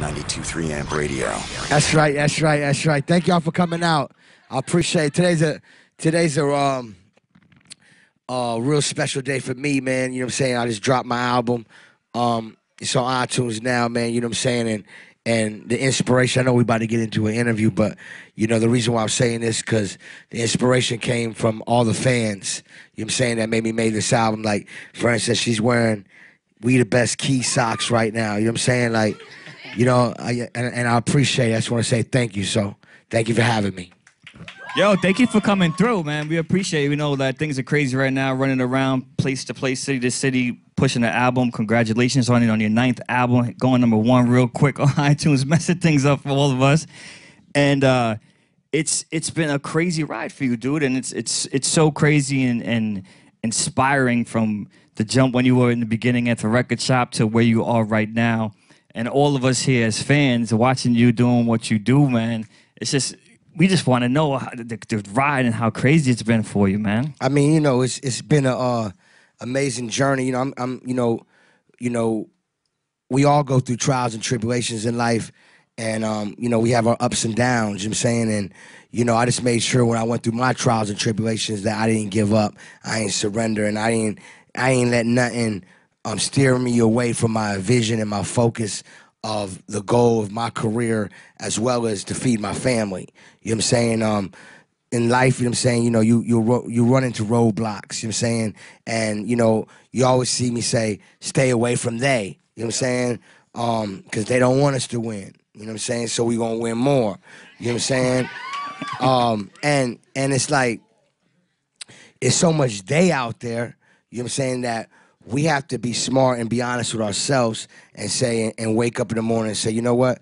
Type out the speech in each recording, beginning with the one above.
92.3 Amp Radio. That's right, that's right, that's right. Thank y'all for coming out. I appreciate it. Today's a real special day for me, man. You know what I'm saying? I just dropped my album. It's on iTunes now, man. You know what I'm saying? And the inspiration, I know we're about to get into an interview, but, you know, the reason why I'm saying this because the inspiration came from all the fans, you know what I'm saying, that made me make this album. Like, for instance, she's wearing We the Best Key socks right now. You know what I'm saying? Like, you know, and I appreciate it. I just want to say thank you. So thank you for having me. Yo, thank you for coming through, man. We appreciate it. We know that things are crazy right now, running around place to place, city to city, pushing the album. Congratulations on it, on your 9th album, going #1 real quick on iTunes, messing things up for all of us. And it's been a crazy ride for you, dude. And it's so crazy and inspiring from the jump when you were in the beginning at the record shop to where you are right now. And all of us here as fans watching you doing what you do, man. It's just, we just want to know how the ride and how crazy it's been for you, man. I mean, you know, it's been a amazing journey. You know, you know, we all go through trials and tribulations in life, and you know, we have our ups and downs. You know what I'm saying? And you know, I just made sure when I went through my trials and tribulations that I didn't give up, I ain't surrender, and I ain't let nothing steer me away from my vision and my focus of the goal of my career, as well as to feed my family. You know what I'm saying? In life, you know what I'm saying, you know, you run into roadblocks, you know what I'm saying? And, you know, you always see me say, stay away from they, you know what I'm saying? Because they don't want us to win, you know what I'm saying? So we gonna win more, you know what I'm saying? And it's like, it's so much they out there, you know what I'm saying, that we have to be smart and be honest with ourselves and say, and wake up in the morning and say, you know what?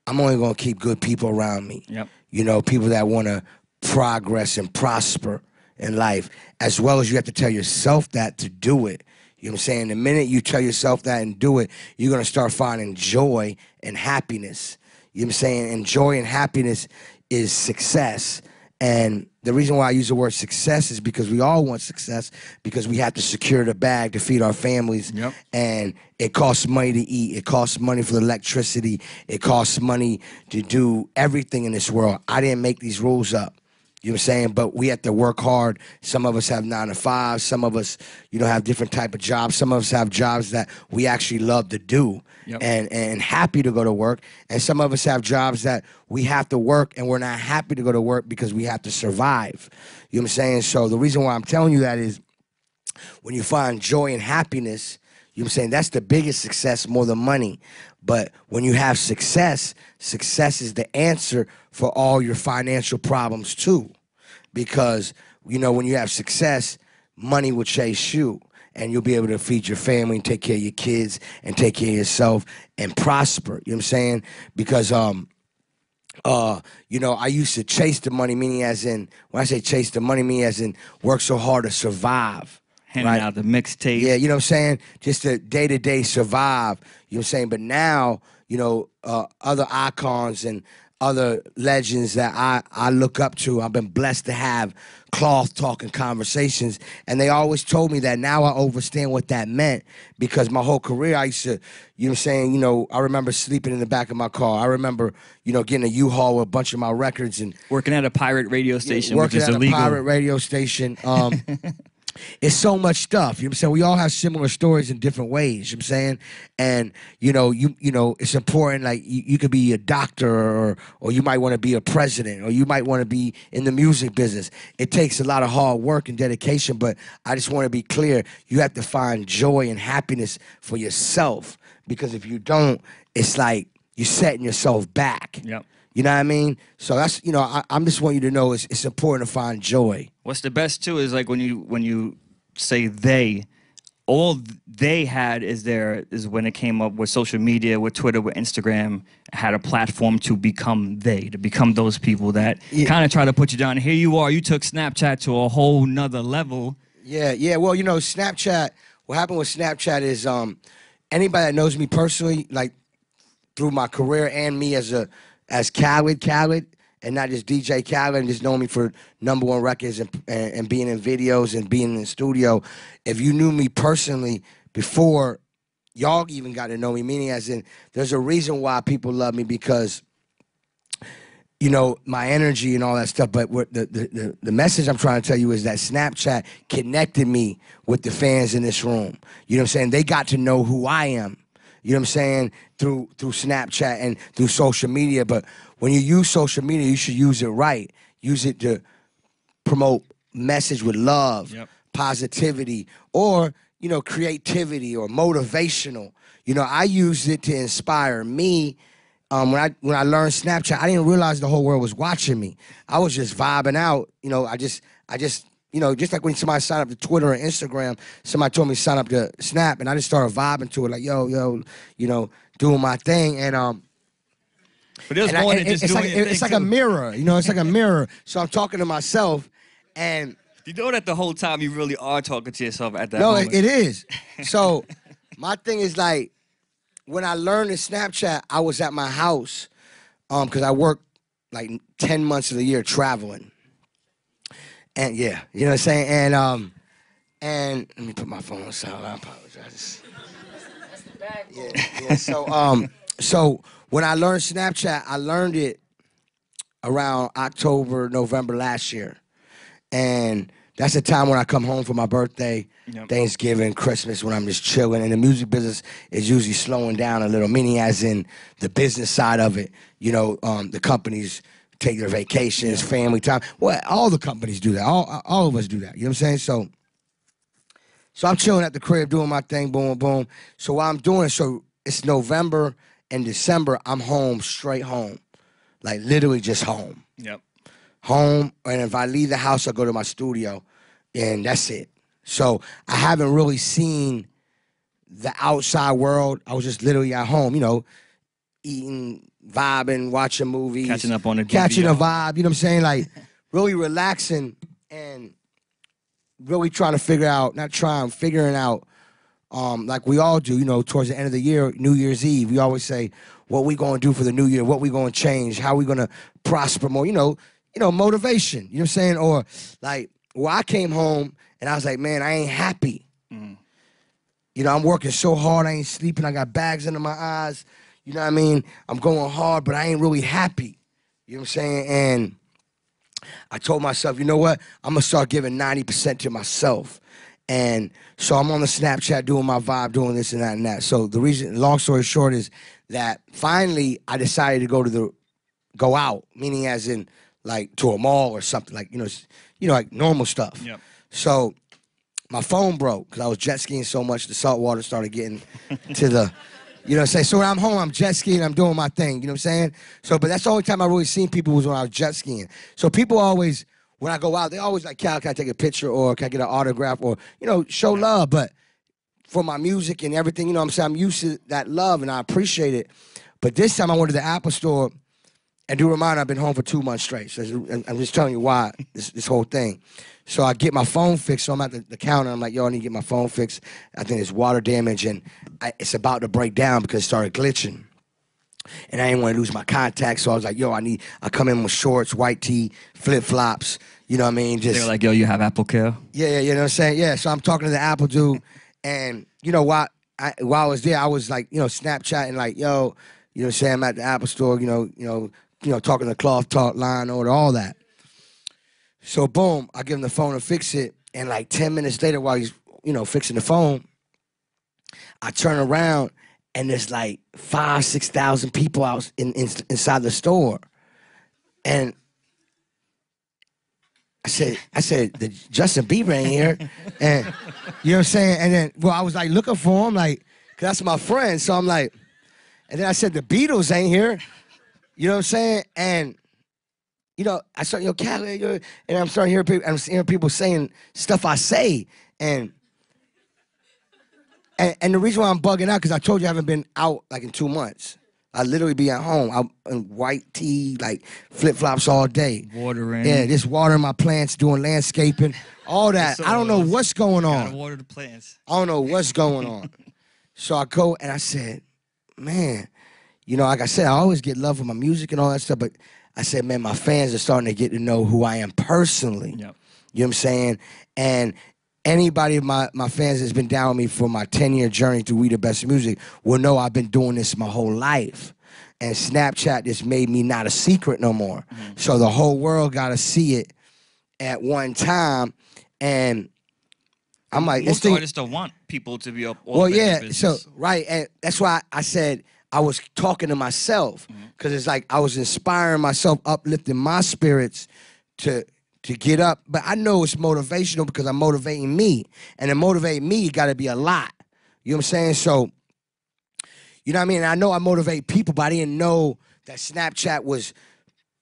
I'm only going to keep good people around me. Yep. You know, people that want to progress and prosper in life, as well as you have to tell yourself that to do it. You know what I'm saying? The minute you tell yourself that and do it, you're going to start finding joy and happiness. You know what I'm saying? And joy and happiness is success. And the reason why I use the word success is because we all want success, because we have to secure the bag to feed our families. Yep. And it costs money to eat. It costs money for the electricity. It costs money to do everything in this world. I didn't make these rules up. You know what I'm saying? But we have to work hard. Some of us have 9 to 5. Some of us, you know, have different type of jobs. Some of us have jobs that we actually love to do. Yep. and happy to go to work. And some of us have jobs that we have to work and we're not happy to go to work because we have to survive. You know what I'm saying? So the reason why I'm telling you that is when you find joy and happiness, you know what I'm saying, that's the biggest success, more than money. But when you have success, success is the answer for all your financial problems too. Because, you know, when you have success, money will chase you. And you'll be able to feed your family and take care of your kids and take care of yourself and prosper. You know what I'm saying? Because, you know, I used to chase the money, meaning as in, when I say chase the money, meaning as in work so hard to survive. Handing out the mixtape. Yeah, you know what I'm saying? Just to day-to-day survive. You know what I'm saying? But now, you know, other icons and other legends that I look up to, I've been blessed to have cloth talking conversations, and they always told me that. Now I understand what that meant, because my whole career I used to, you know what I'm saying, you know, I remember sleeping in the back of my car. I remember, you know, getting a U-Haul with a bunch of my records and working at a pirate radio station, working which is at illegal. a pirate radio station. It's so much stuff. You know what I'm saying? We all have similar stories in different ways. You know what I'm saying? And you know, it's important. Like you could be a doctor, or you might want to be a president, or you might want to be in the music business. It takes a lot of hard work and dedication. But I just want to be clear: you have to find joy and happiness for yourself. Because if you don't, it's like you're setting yourself back. Yep. You know what I mean? So that's, you know, I'm just want you to know it's important to find joy. What's the best too is like when you say they, all they had is when it came up with social media, with Twitter, with Instagram, had a platform to become to become those people that kind of try to put you down. Here you are, you took Snapchat to a whole nother level. Yeah. Well, you know, Snapchat, what happened with Snapchat is anybody that knows me personally, like through my career and me as Khaled, and not just DJ Khaled, and just knowing me for #1 records and being in videos and being in the studio. If you knew me personally before y'all even got to know me, meaning as in there's a reason why people love me because, you know, my energy and all that stuff. But what the message I'm trying to tell you is that Snapchat connected me with the fans in this room. You know what I'm saying? They got to know who I am. You know what I'm saying? Through Snapchat and through social media. But when you use social media, you should use it right. Use it to promote message with love, positivity, or, you know, creativity or motivational. You know, I used it to inspire me. When I learned Snapchat, I didn't realize the whole world was watching me. I was just vibing out. You know, I just, you know, just like when somebody signed up to Twitter or Instagram, somebody told me to sign up to Snap, and I just started vibing to it, like, yo, you know, doing my thing. And but it was more than just doing your thing, it's like a mirror, you know, it's like a mirror. So I'm talking to myself, and you know that the whole time you really are talking to yourself at that moment. No, it is. So my thing is like, when I learned the Snapchat, I was at my house, because I worked like 10 months of the year traveling. And yeah, you know what I'm saying? And let me put my phone on silent. I apologize. Yeah. So when I learned Snapchat, I learned it around October, November last year. And that's the time when I come home for my birthday, Thanksgiving, Christmas, when I'm just chilling. And the music business is usually slowing down a little, meaning as in the business side of it. You know, the companies take their vacations, family time. Well, all the companies do that. All of us do that. You know what I'm saying? So I'm chilling at the crib doing my thing, boom, boom. So while I'm doing it, so it's November and December, I'm home, straight home. Like literally just home. Yep. Home, and if I leave the house, I go to my studio, and that's it. So I haven't really seen the outside world. I was just literally at home, you know, eating, vibing, watching movies. Catching up on the Catching DVR. a vibe, you know what I'm saying? Like, really relaxing and really trying to figuring out, like we all do, you know, towards the end of the year, New Year's Eve, we always say, what we gonna do for the new year, what we gonna change, how we gonna prosper more, you know, motivation, you know what I'm saying? Or like, well, I came home and I was like, man, I ain't happy. You know, I'm working so hard, I ain't sleeping, I got bags under my eyes, you know what I mean? I'm going hard, but I ain't really happy. You know what I'm saying? And I told myself, you know what? I'm gonna start giving 90% to myself. And so I'm on the Snapchat doing my vibe, doing this and that and that. So the reason, long story short, is that finally I decided to go out, meaning as in like to a mall or something, like, you know, like normal stuff. Yep. So my phone broke because I was jet skiing so much, the salt water started getting to the, you know what I'm saying? So when I'm home, I'm jet skiing, I'm doing my thing, you know what I'm saying? So, but that's the only time I really seen people was when I was jet skiing. So people always, when I go out, they always like, Cal, can I take a picture or can I get an autograph or, you know, show love. But for my music and everything, you know what I'm saying? I'm used to that love and I appreciate it. But this time I went to the Apple store, and do remind, I've been home for 2 months straight. So I'm just telling you why, this whole thing. So I get my phone fixed. So I'm at the counter. I'm like, yo, I need to get my phone fixed. I think it's water damage, and it's about to break down because it started glitching. And I didn't want to lose my contacts. So I was like, yo, I come in with shorts, white tee, flip-flops. You know what I mean? They were like, yo, you have Apple Care? Yeah, you know what I'm saying? Yeah, so I'm talking to the Apple dude. And, you know, while I was there, I was like, you know, Snapchatting like, yo, you know what I'm saying? I'm at the Apple store, you know, talking to Cloth Talk, Line Order, all that. So boom, I give him the phone to fix it, and like 10 minutes later, while he's, you know, fixing the phone, I turn around and there's like 5,000-6,000 people out inside the store, and I said, the Justin Bieber ain't here, and you know what I'm saying? And then, well, I was like looking for him, like, cause that's my friend, so I'm like, and then I said, the Beatles ain't here, you know what I'm saying? And you know, I start, yo, Khaled, and I'm starting hearing people saying stuff I say, and the reason why I'm bugging out, because I told you I haven't been out like in 2 months. I literally be at home. I'm in white tee, like flip-flops all day. Watering. Yeah, just watering my plants, doing landscaping, all that. I don't know what's going on. Gotta water the plants. I don't know what's going on. So I go and I said, man, you know, like I said, I always get love for my music and all that stuff, but I said, man, my fans are starting to get to know who I am personally. Yep. You know what I'm saying? And anybody of my fans that's been down with me for my 10-year journey through We the Best Music will know I've been doing this my whole life. And Snapchat just made me not a secret no more. So the whole world got to see it at one time. And I'm like, most artists don't want people to be up. Well, yeah, so, right. And that's why I said I was talking to myself. Because it's like I was inspiring myself, uplifting my spirits to get up. But I know it's motivational because I'm motivating me. And to motivate me, it got to be a lot. You know what I'm saying? So, you know what I mean? I know I motivate people, but I didn't know that Snapchat was,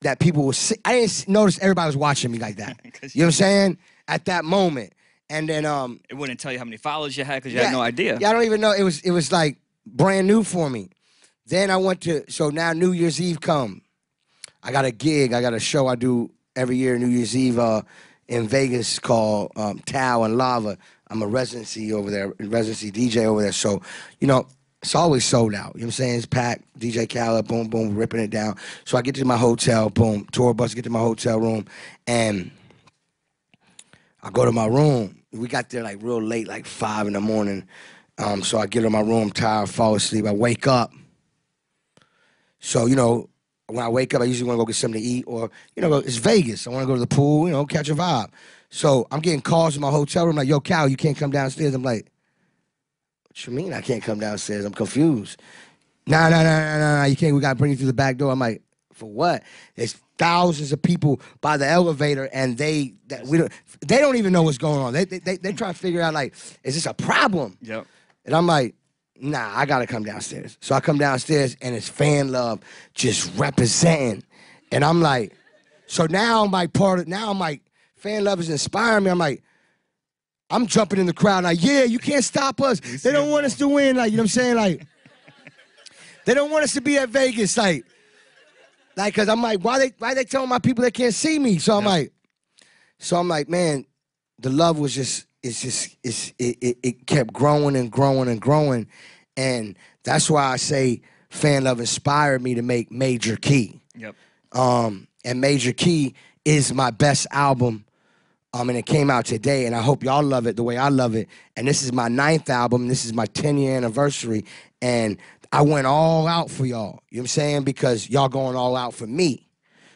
that people was, I didn't notice everybody was watching me like that. You know what I'm saying? At that moment. And then it wouldn't tell you how many followers you had because you had no idea. Yeah, I don't even know. It was like brand new for me. Then I went to, so now New Year's Eve come. I got a gig, I got a show I do every year New Year's Eve in Vegas called Tao and Lava. I'm a residency over there, residency DJ over there. So, you know, it's always sold out. You know what I'm saying? It's packed. DJ Khaled, boom, boom, ripping it down. So I get to my hotel, boom, tour bus, get to my hotel room, and I go to my room. We got there like real late, like 5 in the morning. So I get to my room, tired, fall asleep. I wake up. So, you know, when I wake up, I usually want to go get something to eat or, you know, it's Vegas. I want to go to the pool, you know, catch a vibe. So I'm getting calls in my hotel room like, yo, Cal, you can't come downstairs. I'm like, what you mean I can't come downstairs? I'm confused. Nah, you can't. We got to bring you through the back door. I'm like, for what? There's thousands of people by the elevator, and they don't even know what's going on. They try to figure out, like, is this a problem? Yep. And I'm like, nah, I got to come downstairs. So I come downstairs, and it's Fan Love just representing. And I'm like, so now I'm like Fan Love is inspiring me. I'm like, I'm jumping in the crowd like, yeah, you can't stop us. They don't want us to win, like, you know what I'm saying? Like, they don't want us to be at Vegas, like, cause I'm like, why they telling my people they can't see me? So I'm like, man, the love was it kept growing and growing and growing. And that's why I say Fan Love inspired me to make Major Key. Yep. And Major Key is my best album. And it came out today, and I hope y'all love it the way I love it. And this is my 9th album. This is my 10-year anniversary. And I went all out for y'all. You know what I'm saying? Because y'all going all out for me.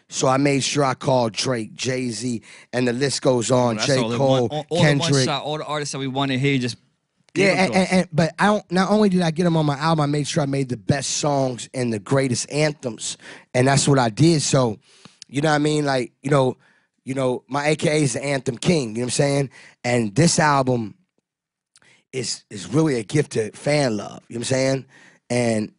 So I made sure I called Drake, Jay-Z, and the list goes on. J. Cole, Kendrick. All the artists that we want to hear, just but not only did I get them on my album, I made sure I made the best songs and the greatest anthems. And that's what I did. So, you know what I mean? Like, you know, my AKA is the Anthem King, you know what I'm saying? And this album is really a gift to Fan Love, you know what I'm saying? And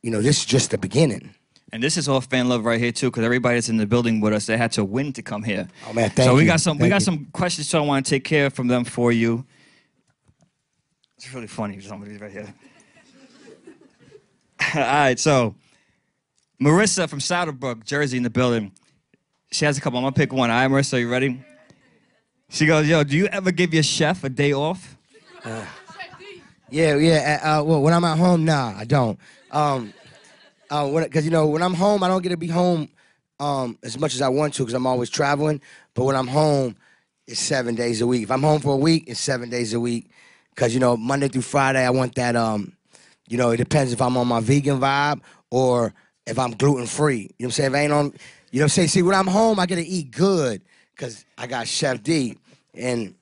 you know, this is just the beginning. And this is all Fan Love right here too, because everybody that's in the building with us, they had to win to come here. Oh man, thank you. So we got some questions, so I want to take care of from them for you. It's really funny, somebody's right here. All right, so Marissa from Souterbrook, Jersey, in the building. She has a couple. I'm gonna pick one. All right, Marissa, you ready? She goes, yo, do you ever give your chef a day off? Yeah. Well, when I'm at home, nah, I don't. Because, you know, when I'm home, I don't get to be home as much as I want to because I'm always traveling. But when I'm home, it's 7 days a week. If I'm home for a week, it's 7 days a week. Because, you know, Monday through Friday, I want that, you know, it depends if I'm on my vegan vibe or if I'm gluten-free. You know what I'm saying? If I ain't on, you know what I'm saying? See, when I'm home, I get to eat good because I got Chef D. And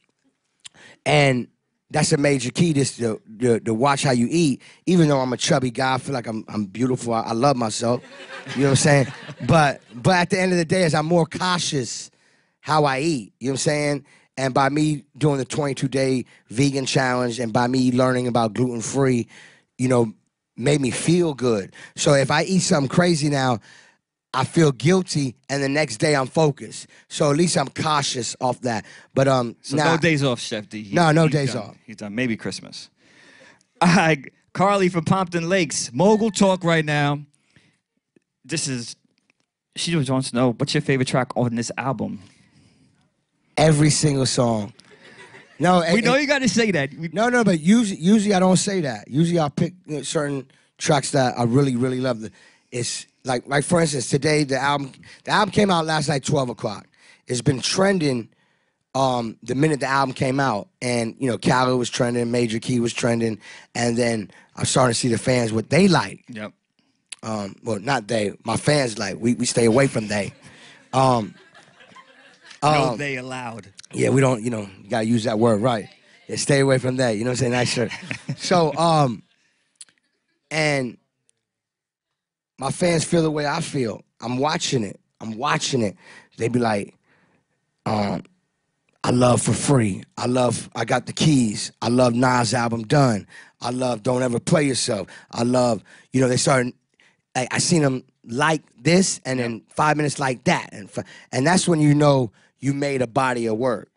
that's a major key, just to watch how you eat. Even though I'm a chubby guy, I feel like I'm beautiful. I love myself. You know what I'm saying? But at the end of the day, I'm more cautious how I eat. You know what I'm saying? And by me doing the 22-day vegan challenge and by me learning about gluten-free, you know, made me feel good. So if I eat something crazy now, I feel guilty, and the next day I'm focused. So at least I'm cautious off that. But so no days off, Chef D. No days off. He's done. Maybe Christmas. All right, Carly from Pompton Lakes. Mogul talk right now. She just wants to know, what's your favorite track on this album? Every single song. No, we know you got to say that. No, but usually I don't say that. Usually I'll pick certain tracks that I really, really love. It's like for instance, today the album came out last night, 12 o'clock. It's been trending the minute the album came out, and you know, Khaled was trending, Major Key was trending, and then I'm starting to see the fans what they like. Yep. Well, not they, my fans like. We stay away from they. No, they allowed. Yeah, we don't. You know, you gotta use that word right. Yeah, stay away from that. You know what I'm saying? Nice shirt. So, and my fans feel the way I feel. I'm watching it. They be like, I love For Free. I Got the Keys. I love Nas' album Done. I love Don't Ever Play Yourself. I love, you know, they started, I seen them like this and then 5 minutes like that. And that's when you know you made a body of work.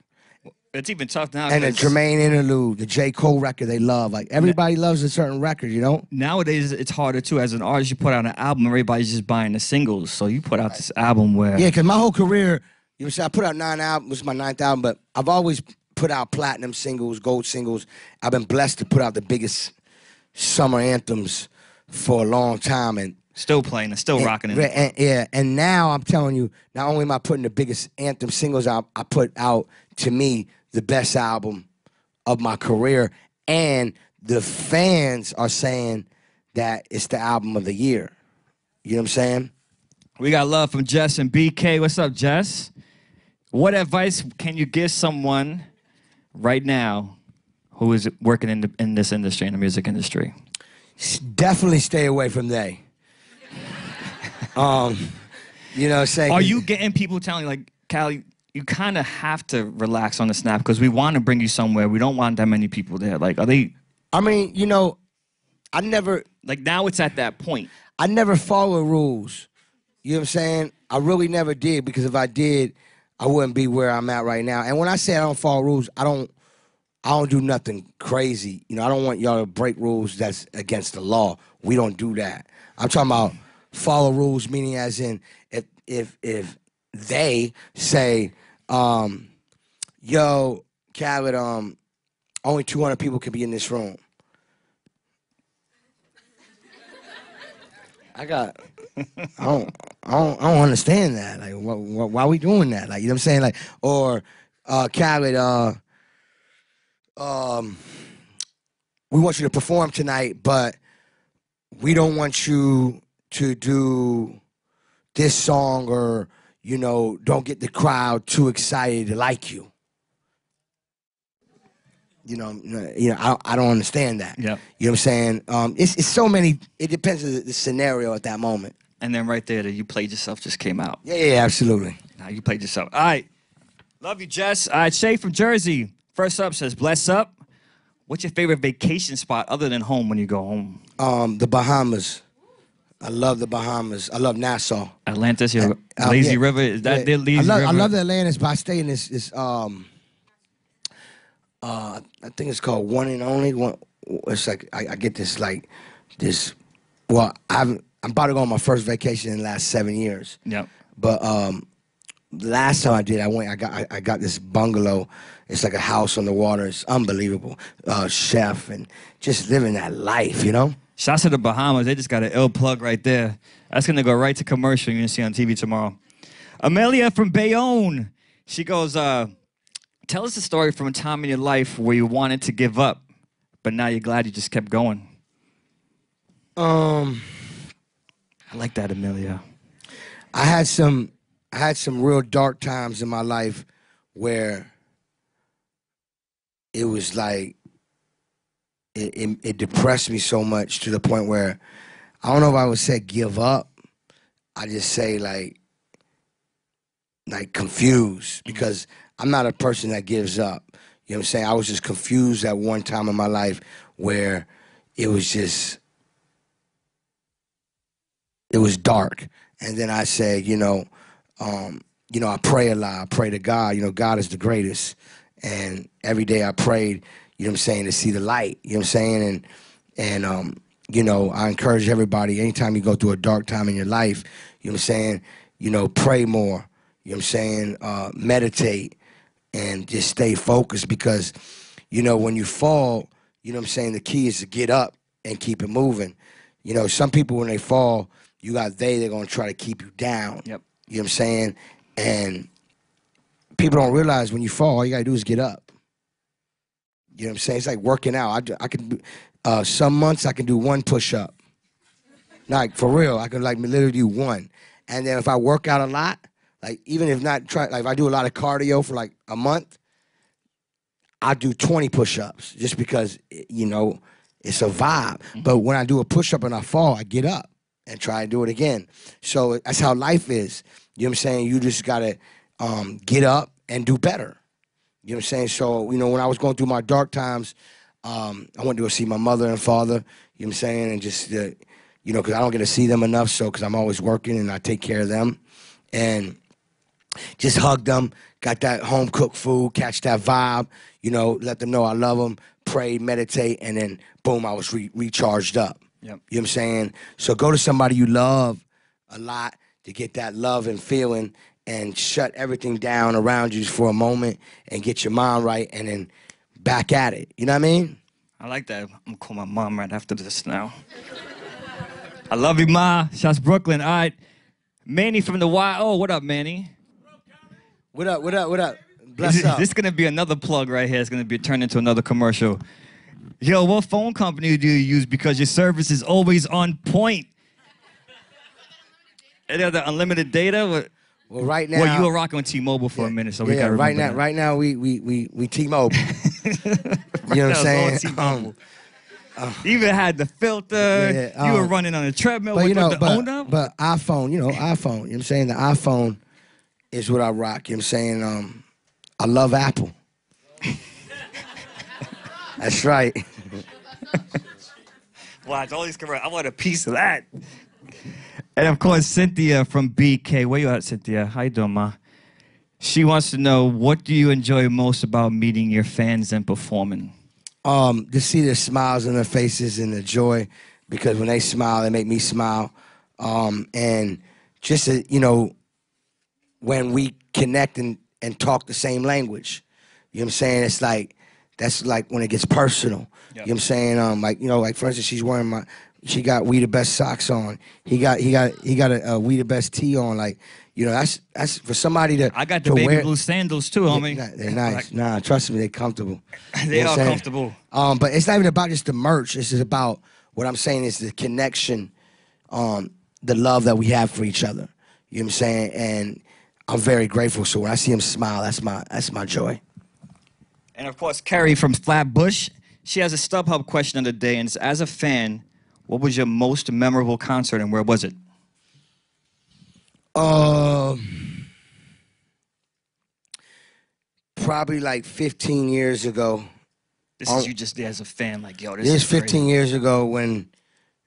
It's even tough now. And the Jermaine interlude, the J. Cole record they love. Like, everybody loves a certain record, you know? Nowadays, it's harder, too. As an artist, you put out an album, everybody's just buying the singles. So you put out this album where... Yeah, because my whole career, you know, I put out 9 albums, this is my 9th album, but I've always put out platinum singles, gold singles. I've been blessed to put out the biggest summer anthems for a long time. And still playing and still rocking it. And now I'm telling you, not only am I putting the biggest anthem singles out, I put out, to me, the best album of my career. And the fans are saying that it's the album of the year. You know what I'm saying? We got love from Jess and BK. What's up, Jess? What advice can you give someone right now who is working in this industry, in the music industry? Definitely stay away from they. You know what I'm saying? Are you getting people telling you, like, Cali, you kind of have to relax on the snap because we want to bring you somewhere. We don't want that many people there. Like, are they... I mean, you know, I never... Like, now it's at that point. I never follow rules. You know what I'm saying? I really never did, because if I did, I wouldn't be where I'm at right now. And when I say I don't follow rules, I don't do nothing crazy. You know, I don't want y'all to break rules that's against the law. We don't do that. I'm talking about follow rules, meaning as in if they say, yo, Khaled, only 200 people can be in this room. I don't understand that. Like, why are we doing that? Like, you know what I'm saying? Like, or Khaled, we want you to perform tonight, but we don't want you to do this song, or, you know, don't get the crowd too excited to like you. You know, I don't understand that. Yeah. You know what I'm saying? It's so many. It depends on the scenario at that moment. And then right there, the You Played Yourself just came out. Yeah, absolutely. Now you played yourself. All right. Love you, Jess. All right, Shay from Jersey. First up says, bless up. What's your favorite vacation spot other than home when you go home? The Bahamas. I love the Bahamas. I love Nassau. Atlantis, your lazy river. Is that their lazy river? I love the Atlantis, but I stay in this I think it's called One and Only. It's like I get this like this. Well, I'm about to go on my first vacation in the last 7 years. Yep. But last time I did, I got this bungalow. It's like a house on the water. It's unbelievable. Chef and just living that life, you know. Shouts to the Bahamas. They just got an ill plug right there. That's gonna go right to commercial. You're gonna see on TV tomorrow. Amelia from Bayonne. She goes, tell us a story from a time in your life where you wanted to give up, but now you're glad you just kept going. I like that, Amelia. I had some real dark times in my life where it was like it depressed me so much to the point where I don't know if I would say give up. I just say like confused, because I'm not a person that gives up. You know what I'm saying? I was just confused at one time in my life where it was dark. And then I said, I pray a lot. I pray to God. You know, God is the greatest. And every day I prayed, you know what I'm saying, to see the light. You know what I'm saying? And I encourage everybody, anytime you go through a dark time in your life, you know what I'm saying, pray more. You know what I'm saying? Meditate and just stay focused, because, when you fall, you know what I'm saying, the key is to get up and keep it moving. You know, some people, when they fall, they're going to try to keep you down. Yep. You know what I'm saying? And people don't realize when you fall, all you gotta do is get up. You know what I'm saying? It's like working out. I can some months I can do 1 push-up. Like for real, I can like literally do 1. And then if I work out a lot, like even if not like if I do a lot of cardio for like a month, I do 20 push-ups just because you know it's a vibe. But when I do a push-up and I fall, I get up and try and do it again. So that's how life is. You know what I'm saying? You just gotta get up and do better. You know what I'm saying? So, you know, when I was going through my dark times, I went to go see my mother and father, you know what I'm saying? And just, you know, because I don't get to see them enough, so because I'm always working and I take care of them. And just hugged them, got that home-cooked food, catch that vibe, you know, let them know I love them, pray, meditate, and then, boom, I was recharged up. Yep. You know what I'm saying? So go to somebody you love a lot to get that love and feeling and shut everything down around you for a moment and get your mind right and then back at it. You know what I mean? I like that. I'm gonna call my mom right after this now. I love you, Ma. Shouts Brooklyn. All right. Manny from the Y. Oh, what up, Manny? What up, what up, what up? Bless up. This is gonna be another plug right here. It's gonna be turned into another commercial. Yo, what phone company do you use? Because your service is always on point. Any other unlimited data? Well, right now. Well, you were rocking with T-Mobile for a minute, so we got to right remember now. that. Right now, we T-Mobile. You know what I'm saying? You even had the filter. You were running on a treadmill with the owner. But iPhone, you know, iPhone. You know what I'm saying? The iPhone is what I rock. You know what I'm saying? I love Apple. That's right. Watch all these cameras. I want a piece of that. And of course, Cynthia from BK. Where you at, Cynthia? How you doing, Ma? She wants to know, what do you enjoy most about meeting your fans and performing? To see the smiles on their faces and the joy, because when they smile, they make me smile. And just, you know, when we connect and talk the same language, you know what I'm saying? It's like, that's like when it gets personal. Yep. You know what I'm saying? Like, you know, like for instance, she got We the Best socks on. He got a We the Best tee on. Like, you know, that's for somebody to. I got the baby blue sandals too, homie. They're nice. Nah, trust me, they're comfortable. They are comfortable. But it's not even about just the merch. It's just about what I'm saying is the connection, the love that we have for each other. You know what I'm saying? And I'm very grateful. So when I see him smile, that's my joy. And of course, Carrie from Flatbush, she has a StubHub question of the day, and it's, as a fan, what was your most memorable concert and where was it? Probably like 15 years ago. This is you just there as a fan, like, yo, this is 15 crazy. years ago when,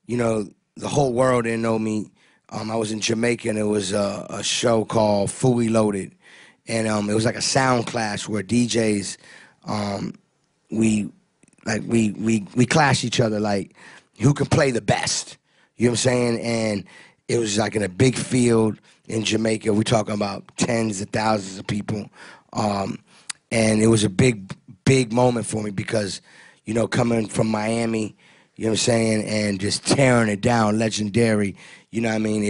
you know, the whole world didn't know me. I was in Jamaica, and it was a show called Fully Loaded. And it was like a sound clash where DJs, we clash each other, like who can play the best. You know what I'm saying? And it was like in a big field in Jamaica. We're talking about tens of thousands of people. And it was a big moment for me because, you know, coming from Miami, you know what I'm saying, and just tearing it down, legendary. You know what I mean?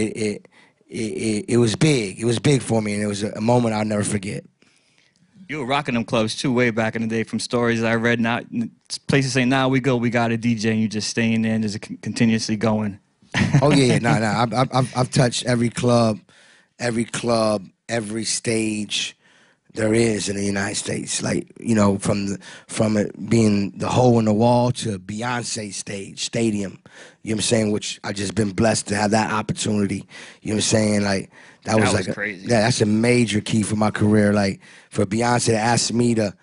It was big. It was big for me, and it was a moment I'll never forget. You were rocking them clubs too, way back in the day, from stories I read. Now places say, "Now we got a DJ," and you just staying there and just continuously going. Oh yeah, no. I've touched every club, every stage there is in the United States. Like, you know, from it being the hole in the wall to Beyonce stadium. You know what I'm saying? Which I just been blessed to have that opportunity. You know what I'm saying? Like that was like crazy. Yeah, that's a major key for my career. Like for Beyonce to ask me to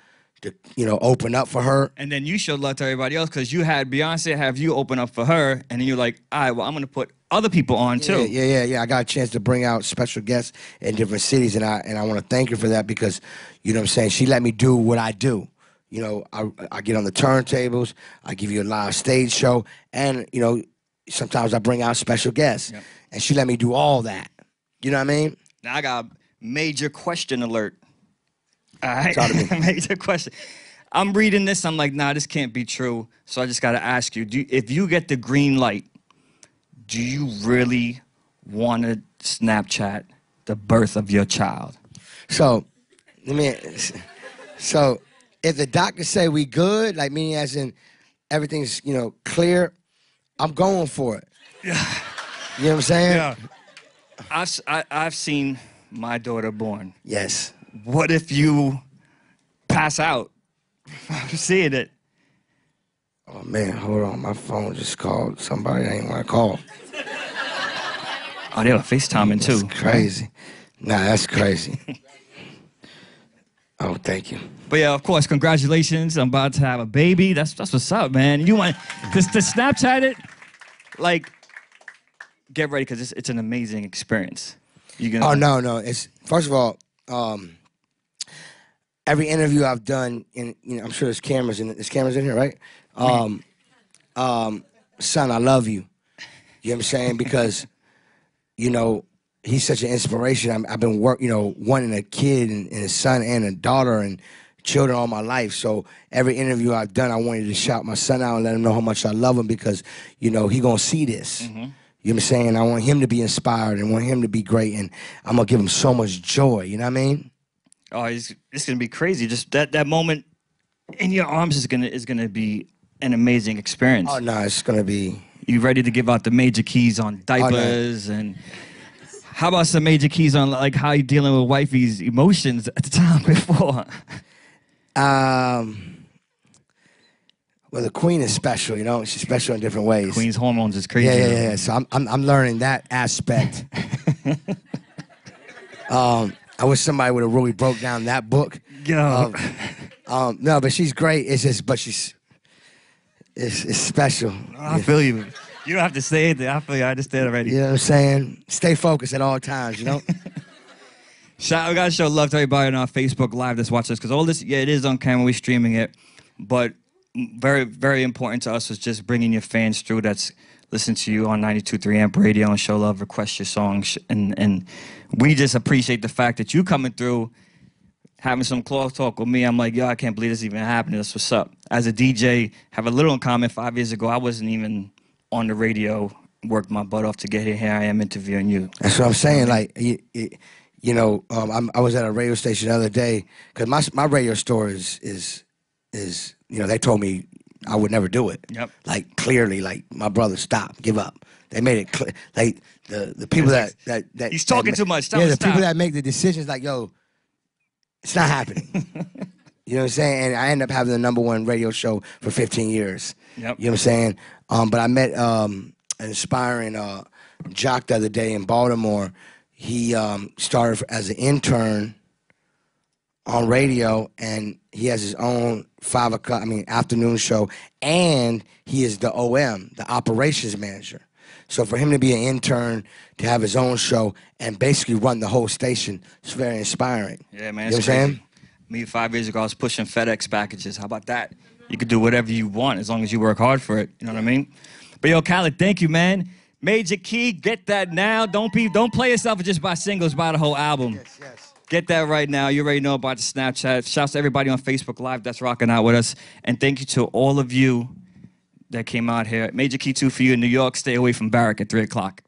you know, open up for her. And then you showed love to everybody else because you had Beyonce have you open up for her, and then you're like, all right, well, I'm gonna put other people on too. Yeah. I got a chance to bring out special guests in different cities, and I want to thank her for that because, you know what I'm saying, she let me do what I do. You know, I get on the turntables, I give you a live stage show, and, you know, sometimes I bring out special guests. Yep. And she let me do all that. You know what I mean? Now I got a major question alert. All right, Talk to me. major question. I'm reading this, I'm like, nah, this can't be true. So I just got to ask you, if you get the green light, do you really want to Snapchat the birth of your child? So, Let me. So, if the doctors say we good, like meaning as in everything's clear, I'm going for it. Yeah. You know what I'm saying? Yeah. I've seen my daughter born. Yes. What if you pass out seeing it? Oh man, hold on. My phone just called somebody I ain't want to call. Oh, they were FaceTiming too. That's crazy. Nah, that's crazy. Oh, thank you. But yeah, of course, congratulations. I'm about to have a baby. That's what's up, man. You want to Snapchat it? Like, get ready because it's an amazing experience. Oh no. It's first of all, every interview I've done, I'm sure there's cameras in here, right? Son, I love you. You know what I'm saying? Because, he's such an inspiration. I've been wanting a kid and a son and a daughter and children all my life. So every interview I've done, I wanted to shout my son out and let him know how much I love him because, he gonna see this. Mm-hmm. You know what I'm saying? I want him to be inspired and want him to be great, and I'm gonna give him so much joy. You know what I mean? Oh, it's gonna be crazy. Just that moment in your arms is gonna be an amazing experience. Oh no, it's gonna be. You ready to give out the major keys on diapers and how about some major keys on like how you dealing with wifey's emotions at the time before? Well, the queen is special, She's special in different ways. Queen's hormones is crazy. Yeah. So I'm learning that aspect. I wish somebody would have really broke down that book. Yo. No, but she's great. It's special. I feel you. You don't have to say anything. I feel you. I understand already. You know what I'm saying? Stay focused at all times, We gotta show love to everybody on our Facebook Live that's watching us because all this, it is on camera. We're streaming it, but very, very important to us was just bringing your fans through that's listening to you on 92.3 Amp Radio and show love, request your songs, and we just appreciate the fact that you coming through, having some close talk with me. I'm like, yo, I can't believe this even happening. That's what's up. As a DJ, have a little in common. 5 years ago, I wasn't even on the radio, worked my butt off to get here. Here I am interviewing you. That's what I'm saying. Like, I was at a radio station the other day because my radio store is they told me I would never do it. Yep. Like clearly, like my brother, stop, give up. They made it clear. Like the people that he's talking too much. The people that make the decisions, like yo, it's not happening. You know what I'm saying? And I ended up having the #1 radio show for 15 years. Yep. You know what I'm saying? But I met an inspiring jock the other day in Baltimore. He started as an intern on radio, and he has his own afternoon show, and he is the OM, the operations manager. So for him to be an intern, to have his own show, and basically run the whole station, it's very inspiring. Yeah, man, you know what I'm saying? Me 5 years ago, I was pushing FedEx packages. How about that? You could do whatever you want as long as you work hard for it. You know what I mean? But yo, Khaled, thank you, man. Major key, get that now. Don't play yourself and just buy singles, buy the whole album. Yes. Get that right now. You already know about the Snapchat. Shouts to everybody on Facebook Live that's rocking out with us. And thank you to all of you that came out here. Major key 2 for you in New York. Stay away from Barrack at 3 o'clock.